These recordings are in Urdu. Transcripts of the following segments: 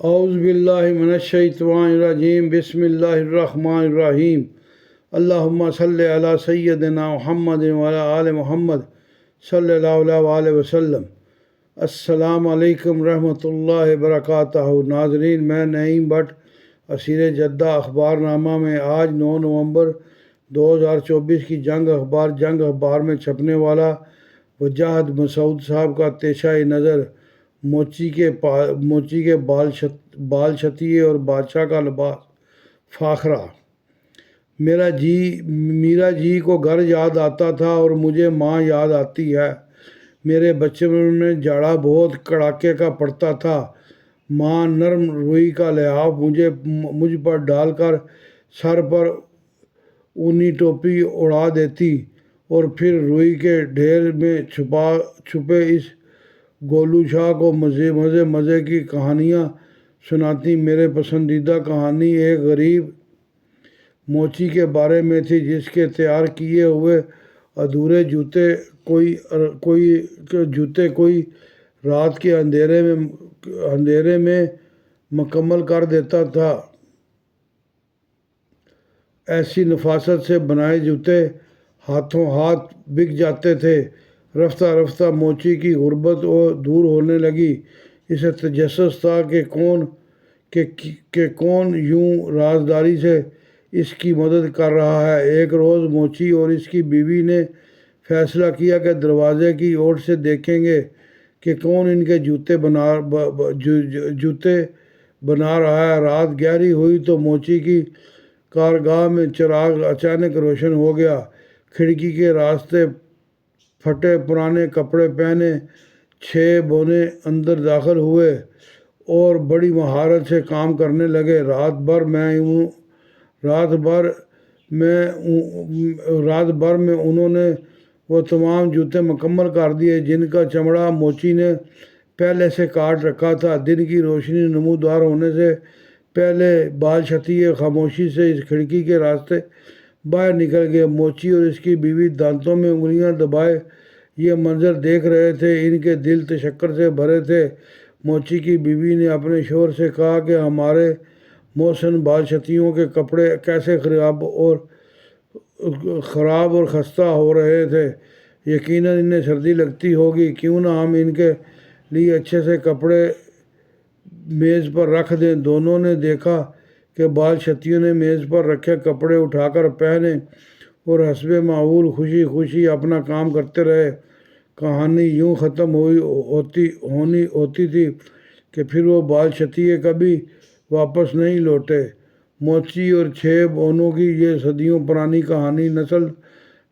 اعوذ باللہ من الشیطان الرجیم بسم اللہ الرحمن الرحیم اللہم صلی علی سیدنا محمد وعلی آل محمد صلی اللہ علیہ وسلم۔ السلام علیکم رحمۃ اللہ وبرکاتہ۔ ناظرین، میں نعیم بٹ اسیر جدہ اخبار نامہ میں آج 9 نومبر 2024 کی جنگ اخبار میں چھپنے والا وجاہت مسعود صاحب کا پیشہ نظر موچی کے بال چھتیے اور بادشاہ کا لباس فاخرہ۔ میرا جی کو گھر یاد آتا تھا اور مجھے ماں یاد آتی ہے۔ میرے بچپن میں جاڑا بہت کڑاکے کا پڑتا تھا۔ ماں نرم روئی کا لحاف مجھ پر ڈال کر سر پر اونی ٹوپی اڑا دیتی اور پھر روئی کے ڈھیر میں چھپے اس گولو شاہ کو مزے کی کہانیاں سناتی۔ میرے پسندیدہ کہانی ایک غریب موچی کے بارے میں تھی جس کے تیار کیے ہوئے ادھورے جوتے کوئی رات کے اندھیرے میں مکمل کر دیتا تھا۔ ایسی نفاست سے بنائے جوتے ہاتھوں ہاتھ بک جاتے تھے۔ رفتہ رفتہ موچی کی غربت دور ہونے لگی۔ اسے تجسس تھا کہ کون یوں رازداری سے اس کی مدد کر رہا ہے۔ ایک روز موچی اور اس کی بیوی نے فیصلہ کیا کہ دروازے کی اوٹ سے دیکھیں گے کہ کون ان کے جوتے بنا رہا ہے۔ رات گہری ہوئی تو موچی کی کارگاہ میں چراغ اچانک روشن ہو گیا۔ کھڑکی کے راستے پھٹے پرانے کپڑے پہنے 6 بونے اندر داخل ہوئے اور بڑی مہارت سے کام کرنے لگے۔ رات بھر میں انہوں نے وہ تمام جوتے مکمل کر دیے جن کا چمڑا موچی نے پہلے سے کاٹ رکھا تھا۔ دن کی روشنی نمودار ہونے سے پہلے بال چھتیے خاموشی سے اس کھڑکی کے راستے باہر نکل گئے۔ موچی اور اس کی بیوی دانتوں میں انگلیاں دبائے یہ منظر دیکھ رہے تھے۔ ان کے دل تشکر سے بھرے تھے۔ موچی کی بیوی نے اپنے شوہر سے کہا کہ ہمارے محسن بال چھتیوں کے کپڑے کیسے خراب اور خستہ ہو رہے تھے۔ یقیناً انہیں سردی لگتی ہوگی، کیوں نہ ہم ان کے لیے اچھے سے کپڑے میز پر رکھ دیں۔ دونوں نے دیکھا کہ بال چھتیوں نے میز پر رکھے کپڑے اٹھا کر پہنے اور حسب معمول خوشی خوشی اپنا کام کرتے رہے۔ کہانی یوں ختم ہوتی تھی کہ پھر وہ بال چھتیے کبھی واپس نہیں لوٹے۔ موچی اور 6 بونوں کی یہ صدیوں پرانی کہانی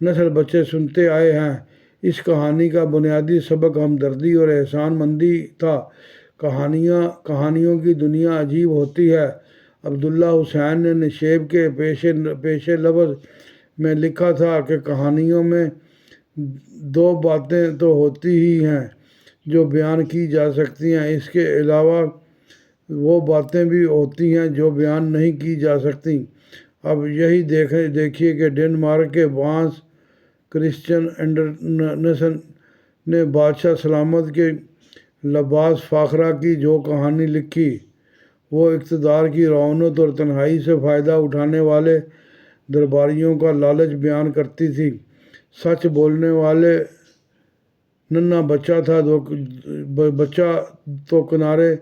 نسل بچے سنتے آئے ہیں۔ اس کہانی کا بنیادی سبق ہمدردی اور احسان مندی تھا۔ کہانیوں کی دنیا عجیب ہوتی ہے۔ عبداللہ حسین نے نشیب کے پیش لفظ میں لکھا تھا کہ کہانیوں میں 2 باتیں تو ہوتی ہی ہیں جو بیان کی جا سکتی ہیں، اس کے علاوہ وہ باتیں بھی ہوتی ہیں جو بیان نہیں کی جا سکتی۔ اب یہی دیکھیے کہ ڈنمارک کے وانس کرسچن اینڈرسن نے بادشاہ سلامت کے لباس فاخرہ کی جو کہانی لکھی وہ اقتدار کی رعونت اور تنہائی سے فائدہ اٹھانے والے درباریوں کا لالچ بیان کرتی تھی۔ سچ بولنے والے ننھا بچہ تو کنارے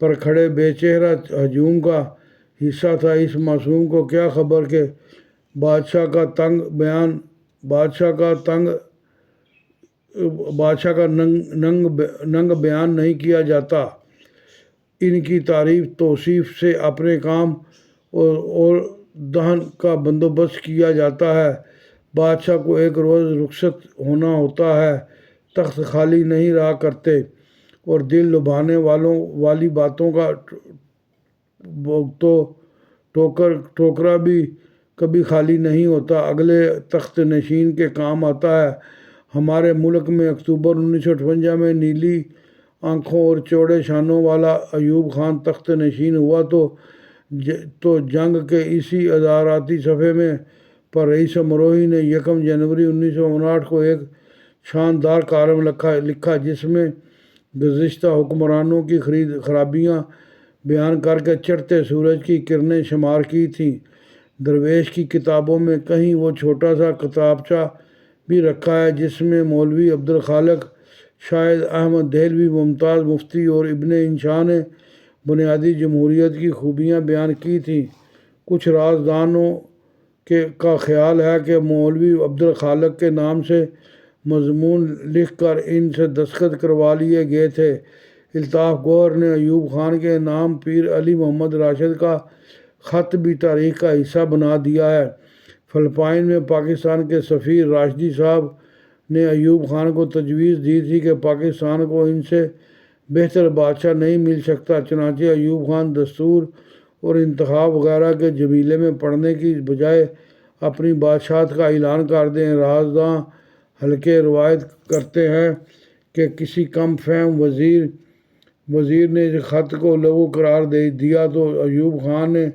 پر کھڑے بے چہرہ ہجوم کا حصہ تھا۔ اس معصوم کو کیا خبر کہ بادشاہ کا ننگ بیان نہیں کیا جاتا۔ ان کی تعریف توصیف سے اپنے کام اور دہن کا بندوبست کیا جاتا ہے۔ بادشاہ کو ایک روز رخصت ہونا ہوتا ہے، تخت خالی نہیں رہا کرتے اور دل لبھانے والی باتوں کا ٹوکرا بھی کبھی خالی نہیں ہوتا، اگلے تخت نشین کے کام آتا ہے۔ ہمارے ملک میں اکتوبر 1958 میں نیلی آنکھوں اور چوڑے شانوں والا ایوب خان تخت نشین ہوا تو جنگ کے اسی اداراتی صفحے میں پر رئیس امروہی نے 1 جنوری 1959 کو ایک شاندار کالم لکھا جس میں گزشتہ حکمرانوں کی خرابیاں بیان کر کے چڑھتے سورج کی کرنیں شمار کی تھیں۔ درویش کی کتابوں میں کہیں وہ چھوٹا سا کتابچہ بھی رکھا ہے جس میں مولوی عبدالخالق، شاہد احمد دہلوی، ممتاز مفتی اور ابن انشا نے بنیادی جمہوریت کی خوبیاں بیان کی تھیں۔ کچھ رازدانوں کا خیال ہے کہ مولوی عبدالخالق کے نام سے مضمون لکھ کر ان سے دستخط کروا لیے گئے تھے۔ الطاف گوہر نے ایوب خان کے نام پیر علی محمد راشد کا خط بھی تاریخ کا حصہ بنا دیا ہے۔ فلپائن میں پاکستان کے سفیر راشدی صاحب نے ایوب خان کو تجویز دی تھی کہ پاکستان کو ان سے بہتر بادشاہ نہیں مل سکتا، چنانچہ ایوب خان دستور اور انتخاب وغیرہ کے جمیلے میں پڑھنے کی بجائے اپنی بادشاہت کا اعلان کر دیں۔ رازداں حلقے روایت کرتے ہیں کہ کسی کم فہم وزیر نے اس خط کو لغو قرار دیا تو ایوب خان نے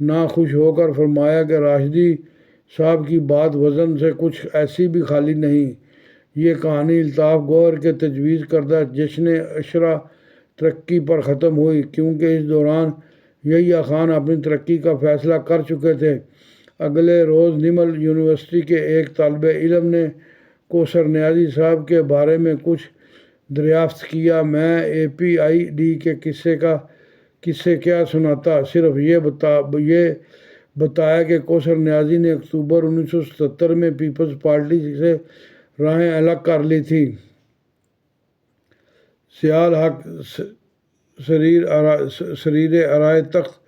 ناخوش ہو کر فرمایا کہ راشدی صاحب کی بات وزن سے کچھ ایسی بھی خالی نہیں۔ یہ کہانی الطاف گوہر کے تجویز کردہ جشن عشرہ ترقی پر ختم ہوئی، کیونکہ اس دوران یحییٰ خان اپنی ترقی کا فیصلہ کر چکے تھے۔ اگلے روز نمل یونیورسٹی کے ایک طالب علم نے کوثر نیازی صاحب کے بارے میں کچھ دریافت کیا۔ میں APID کے قصے کیا سناتا، صرف یہ بتایا کہ کوثر نیازی نے اکتوبر 1977 میں پیپلز پارٹی سے راہیں الگ کر لی تھی۔ سیال حق سریر آرائے تخت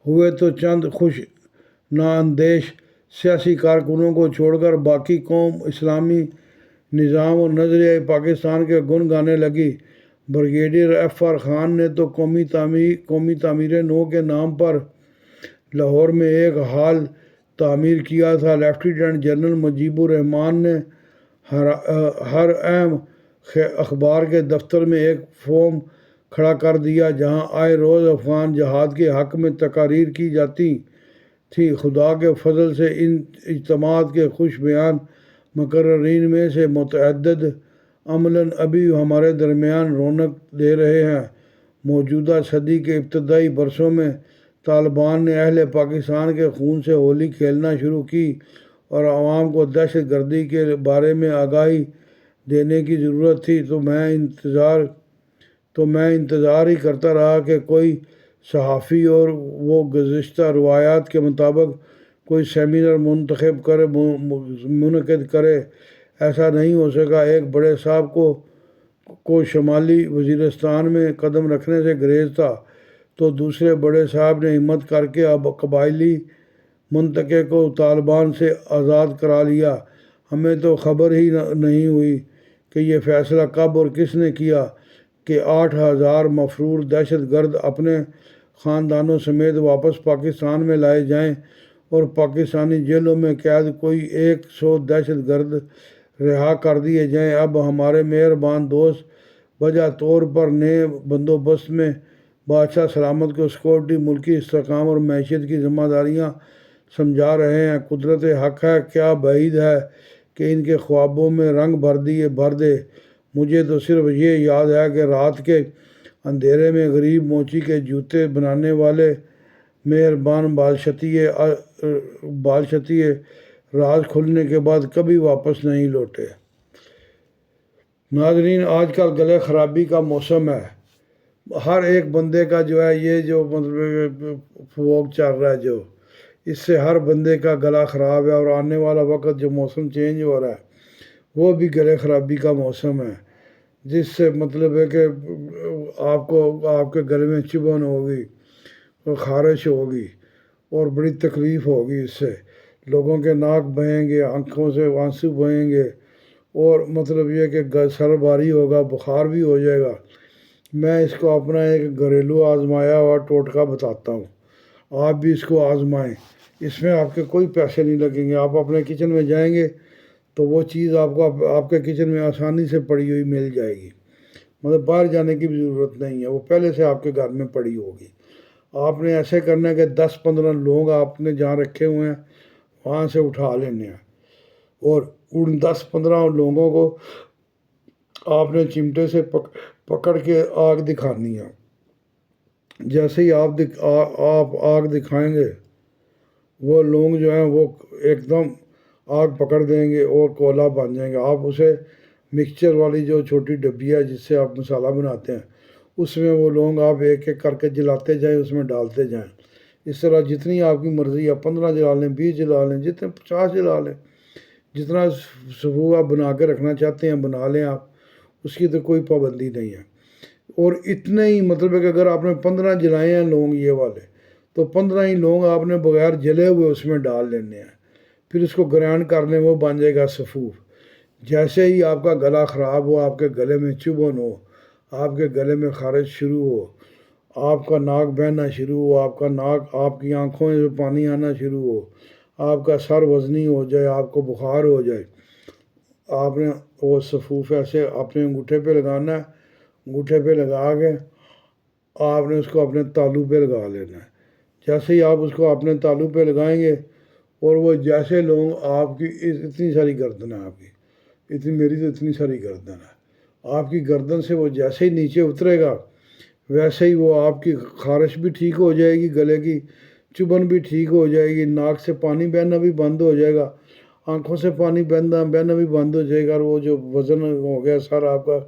ہوئے تو چند خوش نااندیش سیاسی کارکنوں کو چھوڑ کر باقی قوم اسلامی نظام اور نظریہ پاکستان کے گن گانے لگی۔ بریگیڈیئر FR خان نے تو قومی تعمیر نو کے نام پر لاہور میں ایک ہال تعمیر کیا تھا۔ لیفٹیننٹ جنرل مجیب الرحمان نے ہر اہم اخبار کے دفتر میں ایک فورم کھڑا کر دیا جہاں آئے روز افغان جہاد کے حق میں تقاریر کی جاتی تھی۔ خدا کے فضل سے ان اجتماعات کے خوش بیان مقررین میں سے متعدد عملاً ابھی ہمارے درمیان رونق دے رہے ہیں۔ موجودہ صدی کے ابتدائی برسوں میں طالبان نے اہل پاکستان کے خون سے ہولی کھیلنا شروع کی اور عوام کو دہشت گردی کے بارے میں آگاہی دینے کی ضرورت تھی، تو میں انتظار ہی کرتا رہا کہ کوئی صحافی اور وہ گزشتہ روایات کے مطابق کوئی سیمینار منعقد کرے۔ ایسا نہیں ہو سکا۔ ایک بڑے صاحب کو شمالی وزیرستان میں قدم رکھنے سے گریز تھا، تو دوسرے بڑے صاحب نے ہمت کر کے قبائلی منطقے کو طالبان سے آزاد کرا لیا۔ ہمیں تو خبر ہی نہیں ہوئی کہ یہ فیصلہ کب اور کس نے کیا کہ 8,000 مفرور دہشت گرد اپنے خاندانوں سمیت واپس پاکستان میں لائے جائیں اور پاکستانی جیلوں میں قید کوئی 100 دہشت گرد رہا کر دیے جائیں۔ اب ہمارے مہربان دوست بجا طور پر نئے بندوبست میں بادشاہ سلامت کو سیکورٹی، ملکی استحکام اور معیشت کی ذمہ داریاں سمجھا رہے ہیں۔ قدرت حق ہے، کیا بعید ہے کہ ان کے خوابوں میں رنگ بھر دے۔ مجھے تو صرف یہ یاد ہے کہ رات کے اندھیرے میں غریب موچی کے جوتے بنانے والے مہربان بالشتیہ راز کھلنے کے بعد کبھی واپس نہیں لوٹے۔ ناظرین، آج کل گلے خرابی کا موسم ہے۔ ہر ایک بندے کا جو ہے یہ جو مطلب فوگ چل رہا ہے اس سے ہر بندے کا گلا خراب ہے، اور آنے والا وقت جو موسم چینج ہو رہا ہے وہ بھی گلے خرابی کا موسم ہے، جس سے مطلب ہے کہ آپ کے گلے میں چبھن ہوگی اور خارش ہوگی اور بڑی تکلیف ہوگی۔ اس سے لوگوں کے ناک بہیں گے، آنکھوں سے آنسو بہیں گے، اور مطلب یہ کہ سر بھاری ہوگا، بخار بھی ہو جائے گا۔ میں اس کو اپنا ایک گھریلو آزمایا ہوا ٹوٹکا بتاتا ہوں، آپ بھی اس کو آزمائیں۔ اس میں آپ کے کوئی پیسے نہیں لگیں گے۔ آپ اپنے کچن میں جائیں گے تو وہ چیز آپ کو آپ کے کچن میں آسانی سے پڑی ہوئی مل جائے گی، مطلب باہر جانے کی بھی ضرورت نہیں ہے، وہ پہلے سے آپ کے گھر میں پڑی ہوگی۔ آپ نے ایسے کرنا ہے کہ 10-15 لوگ آپ نے جہاں رکھے ہوئے ہیں وہاں سے اٹھا لینے ہیں، اور ان 10-15 لوگوں کو آپ نے چمٹے سے پکڑ کے آگ دکھانی ہے، جیسے ہی آپ آگ دکھائیں گے وہ لونگ جو ہیں وہ ایک دم آگ پکڑ دیں گے اور کولا بن جائیں گے۔ آپ اسے مکسچر والی جو چھوٹی ڈبی ہے جس سے آپ مسالہ بناتے ہیں اس میں وہ لونگ آپ ایک ایک کر کے جلاتے جائیں، اس میں ڈالتے جائیں۔ اس طرح جتنی آپ کی مرضی ہے، 15 جلا لیں، 20 جلا لیں، جتنے 50 جلا لیں، جتنا صبح آپ بنا کے رکھنا چاہتے ہیں بنا لیں آپ، اس کی تو کوئی پابندی نہیں ہے۔ اور اتنے ہی مطلب ہے کہ اگر آپ نے 15 جلائے ہیں لونگ یہ والے تو 15 ہی لونگ آپ نے بغیر جلے ہوئے اس میں ڈال لینے ہیں، پھر اس کو گرائنڈ کر لیں، وہ بن جائے گا سفوف۔ جیسے ہی آپ کا گلا خراب ہو، آپ کے گلے میں چبھن ہو، آپ کے گلے میں خارش شروع ہو، آپ کا ناک بہنا شروع ہو، آپ کی آنکھوں سے پانی آنا شروع ہو، آپ کا سر وزنی ہو جائے، آپ کو بخار ہو جائے، آپ نے وہ سفوف ایسے اپنے انگوٹھے پہ لگانا ہے، انگوٹھے پہ لگا کے آپ نے اس کو اپنے تالو پہ لگا لینا ہے۔ جیسے ہی آپ اس کو اپنے تالو پہ لگائیں گے اور وہ جیسے لوگ آپ کی اتنی ساری گردن ہے آپ کی، میری تو اتنی ساری گردن ہے، آپ کی گردن سے وہ جیسے ہی نیچے اترے گا ویسے ہی وہ آپ کی خارش بھی ٹھیک ہو جائے گی، گلے کی چبھن بھی ٹھیک ہو جائے گی، ناک سے پانی بہنا بھی بند ہو جائے گا، آنکھوں سے پانی بہنا بھی بند ہو جائے گا، اور وہ جو وزن ہو گیا سر آپ کا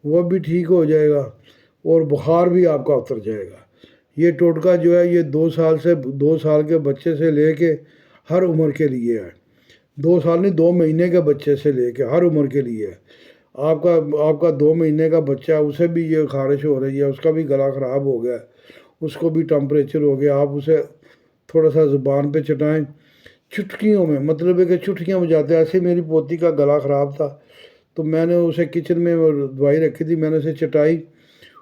وہ بھی ٹھیک ہو جائے گا، اور بخار بھی آپ کا اتر جائے گا۔ یہ ٹوٹکا جو ہے یہ 2 سال کے بچے سے لے کے ہر عمر کے لیے ہے، 2 سال نہیں، 2 مہینے کے بچے سے لے کے ہر عمر کے لیے ہے۔ آپ کا 2 مہینے کا بچہ ہے، اسے بھی یہ خارش ہو رہی ہے، اس کا بھی گلا خراب ہو گیا ہے، اس کو بھی ٹمپریچر ہو گیا، آپ اسے تھوڑا سا زبان پہ چٹائیں، چٹکیوں میں، مطلب ہے کہ چٹکیاں بجاتے ہیں۔ ایسے میری پوتی کا گلا خراب تھا تو میں نے اسے کچن میں وہ دوائی رکھی تھی، میں نے اسے چٹائی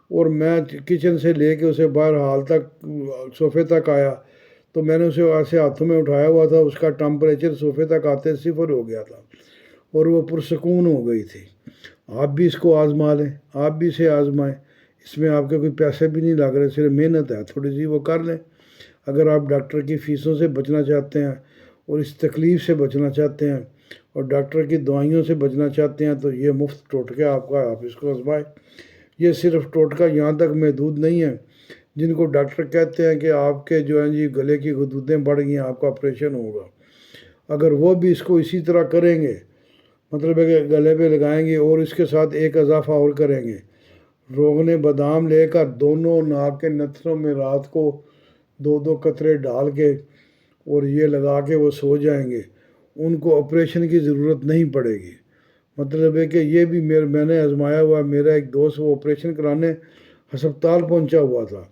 اور میں کچن سے لے کے اسے باہر ہال تک صوفے تک آیا تو میں نے اسے ایسے ہاتھوں میں اٹھایا ہوا تھا، اس کا ٹمپریچر صوفے تک آتے 0 ہو گیا تھا اور وہ پرسکون ہو گئی تھی۔ آپ بھی اس کو آزما لیں، آپ بھی اسے آزمائیں، اس میں آپ کے کوئی پیسے بھی نہیں لگ رہے، صرف محنت ہے تھوڑی سی، وہ کر لیں۔ اگر آپ ڈاکٹر کی فیسوں سے بچنا چاہتے ہیں اور اس تکلیف سے بچنا چاہتے ہیں اور ڈاکٹر کی دوائیوں سے بچنا چاہتے ہیں تو یہ مفت ٹوٹکے آپ اس کو آزمائیں۔ یہ صرف ٹوٹکا یہاں تک محدود نہیں ہے، جن کو ڈاکٹر کہتے ہیں کہ آپ کے جو ہیں جی گلے کی غدودیں بڑھ گئی ہیں، آپ کا آپریشن ہوگا، اگر وہ بھی اس کو اسی طرح کریں گے، مطلب ہے کہ گلے پہ لگائیں گے اور اس کے ساتھ ایک اضافہ اور کریں گے، روغن بادام لے کر دونوں ناک کے نتنوں میں رات کو 2 قطرے ڈال کے اور یہ لگا کے وہ سو جائیں گے، ان کو آپریشن کی ضرورت نہیں پڑے گی۔ مطلب ہے کہ یہ بھی میں نے آزمایا ہوا، میرا ایک دوست وہ آپریشن کرانے ہسپتال پہنچا ہوا تھا،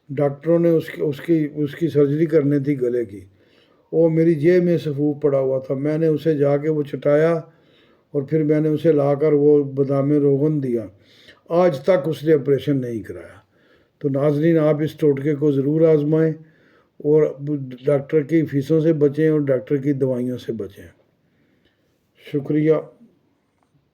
ڈاکٹروں نے اس کی سرجری کرنی تھی گلے کی، وہ میری جیب میں سفوف پڑا ہوا تھا، میں نے اسے جا کے وہ چٹایا اور پھر میں نے اسے لا کر وہ بادام روغن دیا، آج تک اس نے آپریشن نہیں کرایا۔ تو ناظرین آپ اس ٹوٹکے کو ضرور آزمائیں اور ڈاکٹر کی فیسوں سے بچیں اور ڈاکٹر کی دوائیوں سے بچیں۔ شکریہ۔